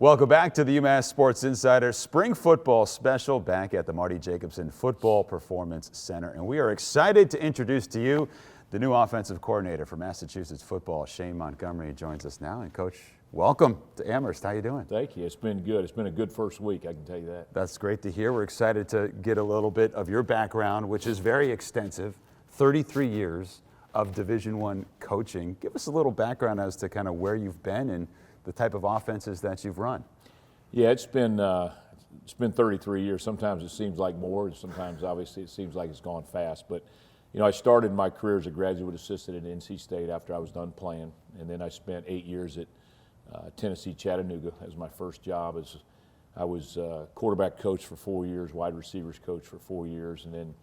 Welcome back to the UMass Sports Insider Spring Football Special back at the Marty Jacobson Football Performance Center. And we are excited to introduce to you the new offensive coordinator for Massachusetts football. Shane Montgomery joins us now. And Coach, welcome to Amherst. How you doing? Thank you. It's been good. It's been a good first week, I can tell you that. That's great to hear. We're excited to get a little bit of your background, which is very extensive, 33 years of Division I coaching. Give us a little background as to kind of where you've been and the type of offenses that you've run. Yeah, it's been 33 years. Sometimes it seems like more, and sometimes obviously it seems like it's gone fast. But you know, I started my career as a graduate assistant at NC State after I was done playing, and then I spent 8 years at Tennessee Chattanooga as my first job. I was quarterback coach for 4 years, wide receivers coach for 4 years, and then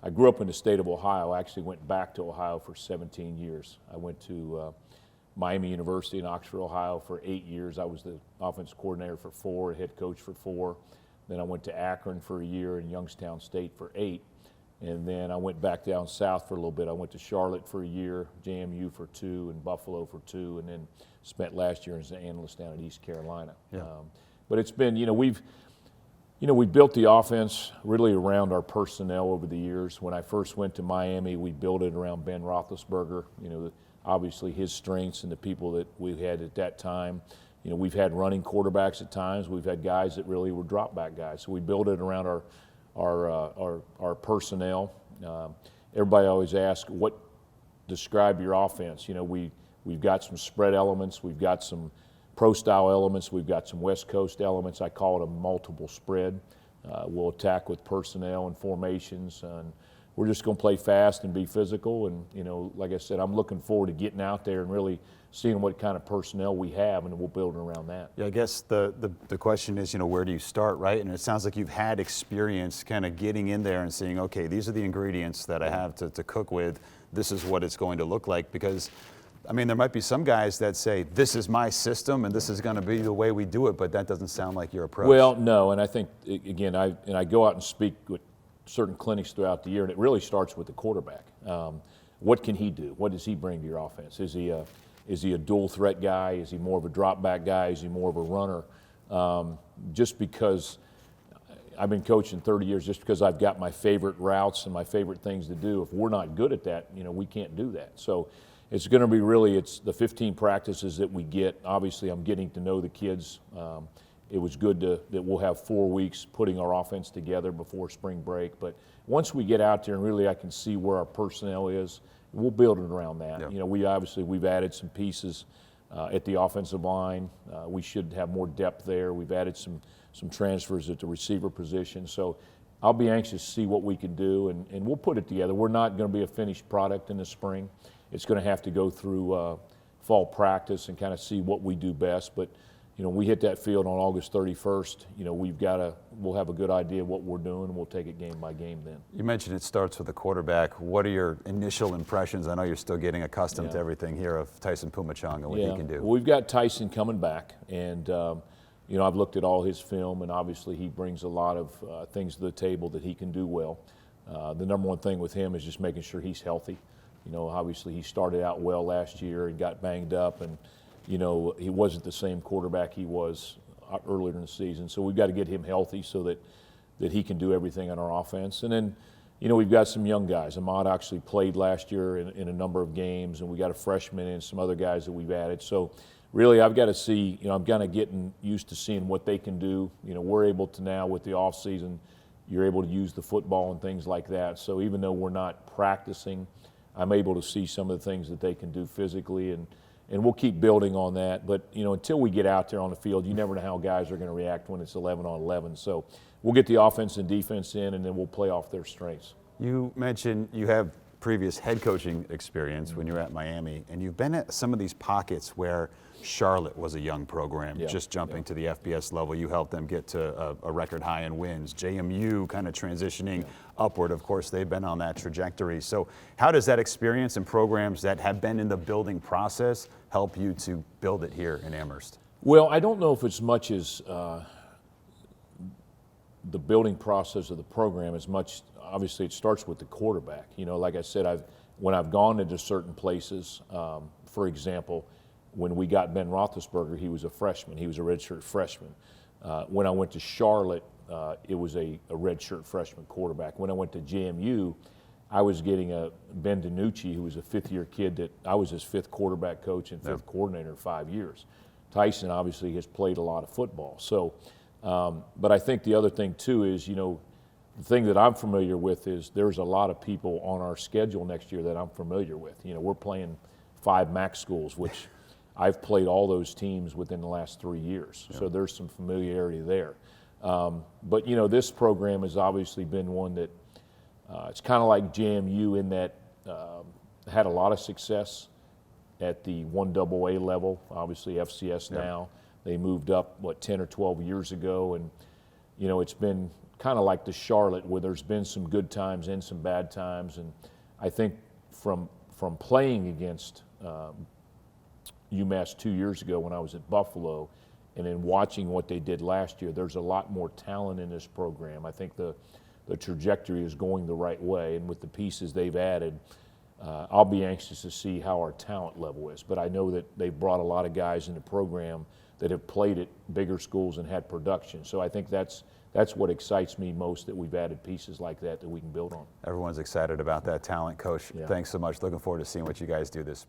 I grew up in the state of Ohio. I actually went back to Ohio for 17 years. I went to Miami University in Oxford, Ohio for 8 years. I was the offensive coordinator for 4, head coach for 4. Then I went to Akron for a year and Youngstown State for 8. And then I went back down south for a little bit. I went to Charlotte for a year, JMU for 2, and Buffalo for 2, and then spent last year as an analyst down at East Carolina. Yeah. But it's been, we've built the offense really around our personnel over the years. When I first went to Miami, we built it around Ben Roethlisberger. Obviously his strengths and the people that we had at that time. We've had running quarterbacks at times. We've had guys that really were drop back guys. So we built it around our personnel. Everybody always asks, describe your offense? We've got some spread elements. We've got some pro style elements. We've got some West Coast elements. I call it a multiple spread. We'll attack with personnel and formations, and we're just going to play fast and be physical. And, like I said, I'm looking forward to getting out there and really seeing what kind of personnel we have, and we'll build around that. Yeah, I guess the question is, where do you start, right? And it sounds like you've had experience kind of getting in there and saying, okay, these are the ingredients that I have to cook with. This is what it's going to look like. Because, I mean, there might be some guys that say, this is my system and this is going to be the way we do it, but that doesn't sound like your approach. Well, no, and I think, again, I go out and speak with certain clinics throughout the year, and it really starts with the quarterback. What can he do? What does he bring to your offense? Is he a dual threat guy? Is he more of a drop back guy? Is he more of a runner? Just because I've been coaching 30 years, just because I've got my favorite routes and my favorite things to do, if we're not good at that, we can't do that. So it's going to be really, it's the 15 practices that we get. Obviously, I'm getting to know the kids. It was good that we'll have 4 weeks putting our offense together before spring break. But once we get out there and really I can see where our personnel is, we'll build it around that. Yep. We've added some pieces at the offensive line. We should have more depth there. We've added some transfers at the receiver position. So I'll be anxious to see what we can do, and we'll put it together. We're not going to be a finished product in the spring. It's going to have to go through fall practice and kind of see what we do best. But when we hit that field on August 31st, we'll have a good idea of what we're doing, and we'll take it game by game then. You mentioned it starts with the quarterback. What are your initial impressions? I know you're still getting accustomed to everything here of Tyson Pumachong and what he can do. Well, we've got Tyson coming back, and I've looked at all his film, and obviously he brings a lot of things to the table that he can do well. The number one thing with him is just making sure he's healthy. Obviously he started out well last year and got banged up, and he wasn't the same quarterback he was earlier in the season. So we've got to get him healthy so that he can do everything on our offense. And then, we've got some young guys. Ahmad actually played last year in a number of games, and we got a freshman and some other guys that we've added. So really I've got to see, I'm kind of getting used to seeing what they can do. We're able to now with the off season, you're able to use the football and things like that. So even though we're not practicing, I'm able to see some of the things that they can do physically, and we'll keep building on that. But, until we get out there on the field, you never know how guys are going to react when it's 11 on 11. So we'll get the offense and defense in, and then we'll play off their strengths. You mentioned you have previous head coaching experience when you were at Miami, and you've been at some of these pockets where Charlotte was a young program, just jumping to the FBS level. You helped them get to a record high in wins. JMU kind of transitioning upward. Of course, they've been on that trajectory. So how does that experience and programs that have been in the building process help you to build it here in Amherst? Well, I don't know if it's much as the building process of the program as much. Obviously, it starts with the quarterback. Like I said, when I've gone into certain places, for example, When we got Ben Roethlisberger, he was a freshman. He was a redshirt freshman. When I went to Charlotte, it was a redshirt freshman quarterback. When I went to JMU, I was getting a Ben DiNucci, who was a fifth-year kid that I was his fifth quarterback coach and fifth coordinator in 5 years. Tyson obviously has played a lot of football. So, but I think the other thing too is, you know, the thing that I'm familiar with is there's a lot of people on our schedule next year that I'm familiar with. You know, we're playing 5 MAC schools, which I've played all those teams within the last 3 years. Yeah. So there's some familiarity there. But, you know, this program has obviously been one that it's kind of like JMU in that had a lot of success at the 1AA level, obviously FCS now. They moved up, 10 or 12 years ago. And, you know, it's been kind of like the Charlotte where there's been some good times and some bad times. And I think from playing against UMass 2 years ago when I was at Buffalo and then watching what they did last year, there's a lot more talent in this program. I think the trajectory is going the right way, and with the pieces they've added, I'll be anxious to see how our talent level is. But I know that they've brought a lot of guys in the program that have played at bigger schools and had production. So I think that's what excites me most, that we've added pieces like that we can build on. Everyone's excited about that talent, Coach. Yeah. Thanks so much. Looking forward to seeing what you guys do this